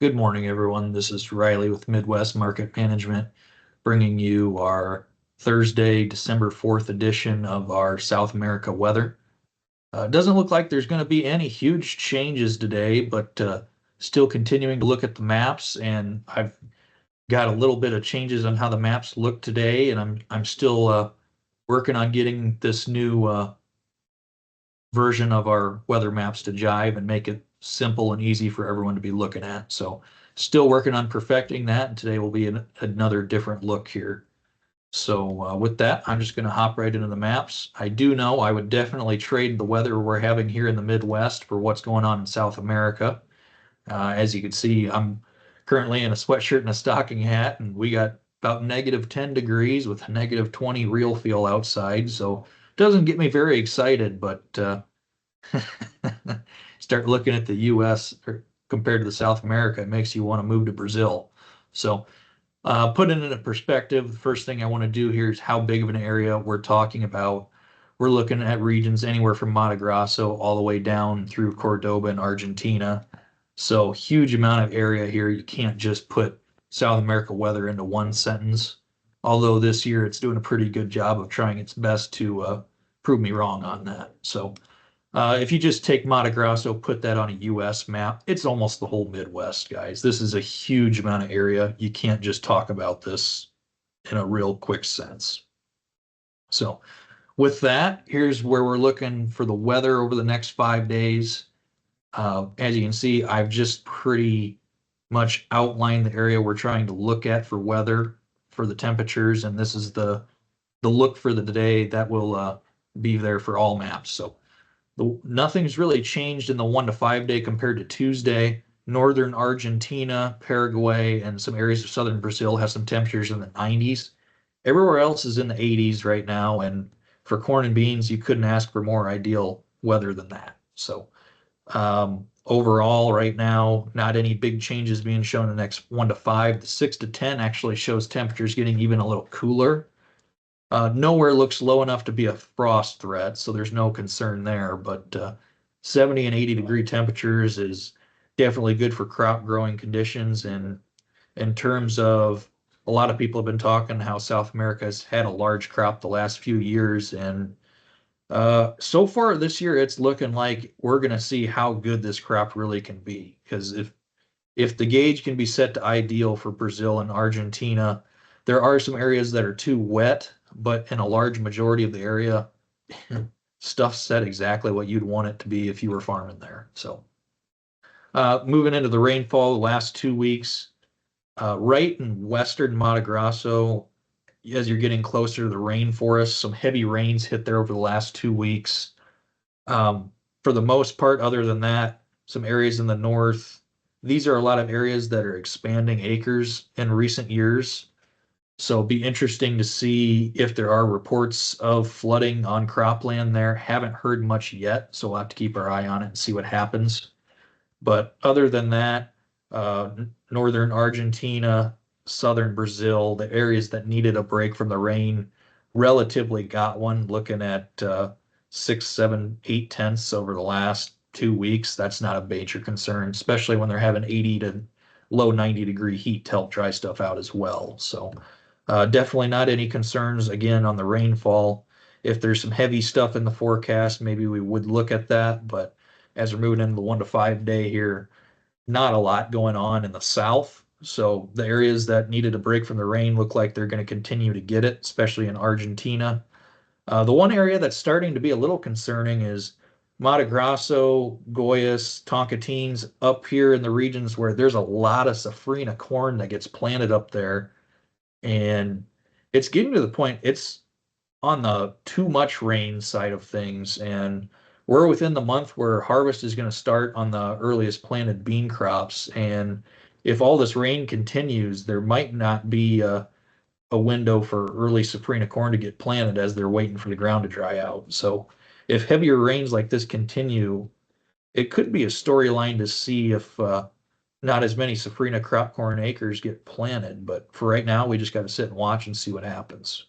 Good morning, everyone. This is Riley with Midwest Market Management, bringing you our Thursday, December 4th edition of our South America weather. It doesn't look like there's going to be any huge changes today, but still continuing to look at the maps, and I've got a little bit of changes on how the maps look today, and I'm still working on getting this new version of our weather maps to jive and make it simple and easy for everyone to be looking at. So still working on perfecting that, and today will be another different look here. So with that, I'm just going to hop right into the maps. I do know I would definitely trade the weather we're having here in the Midwest for what's going on in South America. As you can see, I'm currently in a sweatshirt and a stocking hat, and we got about negative 10 degrees with negative 20 real feel outside. So it doesn't get me very excited, but start looking at the US or compared to the South America, it makes you want to move to Brazil. So put it into perspective, the first thing I want to do here is how big of an area we're talking about. We're looking at regions anywhere from Mato Grosso all the way down through Cordoba and Argentina. So huge amount of area here. You can't just put South America weather into one sentence. Although this year it's doing a pretty good job of trying its best to prove me wrong on that. So if you just take Mato Grosso, put that on a US map, it's almost the whole Midwest, guys. This is a huge amount of area. You can't just talk about this in a real quick sense. So with that, here's where we're looking for the weather over the next 5 days. As you can see, I've just pretty much outlined the area we're trying to look at for weather, for the temperatures, and this is the look for the day that will be there for all maps. So nothing's really changed in the 1 to 5 day compared to Tuesday. Northern Argentina, Paraguay, and some areas of southern Brazil have some temperatures in the 90s. Everywhere else is in the 80s right now, and for corn and beans, you couldn't ask for more ideal weather than that. So overall, right now, not any big changes being shown in the next 1 to 5. The 6 to 10 actually shows temperatures getting even a little cooler. Nowhere looks low enough to be a frost threat, so there's no concern there. But 70 and 80 degree temperatures is definitely good for crop growing conditions. And in terms of a lot of people have been talking how South America has had a large crop the last few years. And so far this year, it's looking like we're going to see how good this crop really can be. Because if the gauge can be set to ideal for Brazil and Argentina, there are some areas that are too wet, but in a large majority of the area, stuff's set exactly what you'd want it to be if you were farming there. So, moving into the rainfall the last 2 weeks, right in western Mato Grosso, as you're getting closer to the rainforest, some heavy rains hit there over the last 2 weeks. For the most part, other than that, some areas in the north, these are a lot of areas that are expanding acres in recent years. So it'll be interesting to see if there are reports of flooding on cropland there. Haven't heard much yet, so we'll have to keep our eye on it and see what happens. But other than that, uh, northern Argentina, southern Brazil, the areas that needed a break from the rain relatively got one, looking at 6, 7, 8 tenths over the last 2 weeks. That's not a major concern, especially when they're having 80 to low 90 degree heat to help dry stuff out as well. So definitely not any concerns again on the rainfall. If there's some heavy stuff in the forecast, maybe we would look at that. But as we're moving into the 1 to 5 day here, not a lot going on in the south. So the areas that needed a break from the rain look like they're going to continue to get it, especially in Argentina. The one area that's starting to be a little concerning is Mato Grosso, Goiás, Tocantins, up here in the regions where there's a lot of Safrinha corn that gets planted up there. And it's getting to the point it's on the too much rain side of things. And we're within the month where harvest is going to start on the earliest planted bean crops. And if all this rain continues, there might not be a window for early safrinha corn to get planted as they're waiting for the ground to dry out. So if heavier rains like this continue, it could be a storyline to see if not as many safrinha crop corn acres get planted. But for right now, we just got to sit and watch and see what happens.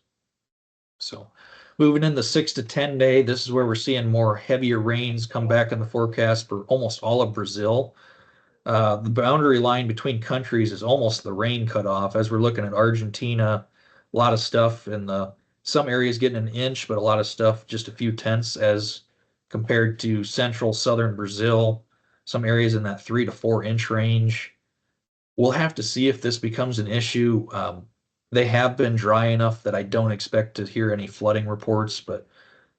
So moving in the 6 to 10 day, this is where we're seeing more heavier rains come back in the forecast for almost all of Brazil. The boundary line between countries is almost the rain cutoff. As we're looking at Argentina, a lot of stuff in the some areas getting an inch, but a lot of stuff just a few tenths as compared to central southern Brazil. Some areas in that 3 to 4 inch range. We'll have to see if this becomes an issue. They have been dry enough that I don't expect to hear any flooding reports, but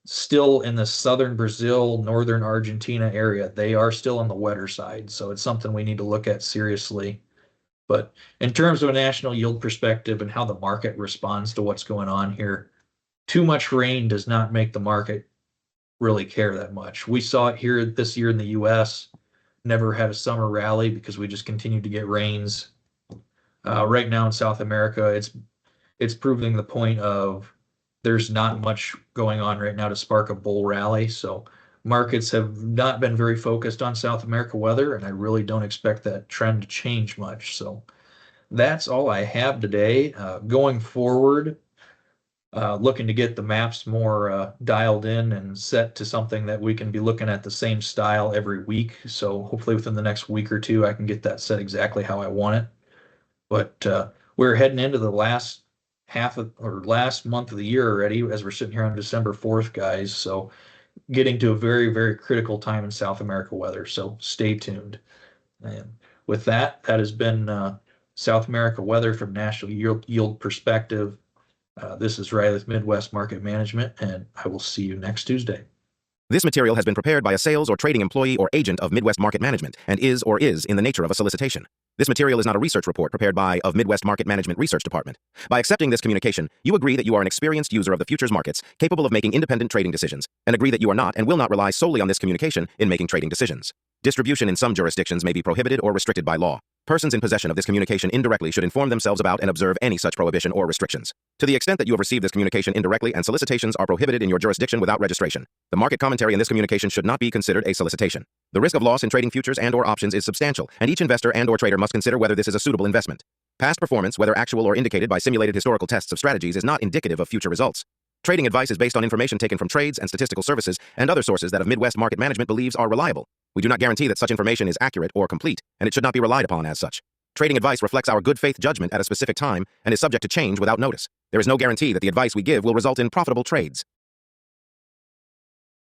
still in the southern Brazil, northern Argentina area, they are still on the wetter side. So it's something we need to look at seriously. But in terms of a national yield perspective and how the market responds to what's going on here, too much rain does not make the market really care that much. We saw it here this year in the US, never had a summer rally because we just continued to get rains. Right now in South America, it's proving the point of there's not much going on right now to spark a bull rally. So markets have not been very focused on South America weather, and I really don't expect that trend to change much. So that's all I have today. Going forward, looking to get the maps more dialed in and set to something that we can be looking at the same style every week. So hopefully within the next week or two, I can get that set exactly how I want it. But we're heading into the last half of or last month of the year already as we're sitting here on December 4th, guys. So getting to a very, very critical time in South America weather. So stay tuned. And with that, that has been South America weather from national yield perspective. This is Riley with Midwest Market Management, and I will see you next Tuesday. This material has been prepared by a sales or trading employee or agent of Midwest Market Management and is or is in the nature of a solicitation. This material is not a research report prepared by of Midwest Market Management Research Department. By accepting this communication, you agree that you are an experienced user of the futures markets, capable of making independent trading decisions, and agree that you are not and will not rely solely on this communication in making trading decisions. Distribution in some jurisdictions may be prohibited or restricted by law. Persons in possession of this communication indirectly should inform themselves about and observe any such prohibition or restrictions. To the extent that you have received this communication indirectly and solicitations are prohibited in your jurisdiction without registration, the market commentary in this communication should not be considered a solicitation. The risk of loss in trading futures and/or options is substantial, and each investor and/or trader must consider whether this is a suitable investment. Past performance, whether actual or indicated by simulated historical tests of strategies, is not indicative of future results. Trading advice is based on information taken from trades and statistical services and other sources that of Midwest Market Management believes are reliable. We do not guarantee that such information is accurate or complete, and it should not be relied upon as such. Trading advice reflects our good faith judgment at a specific time and is subject to change without notice. There is no guarantee that the advice we give will result in profitable trades.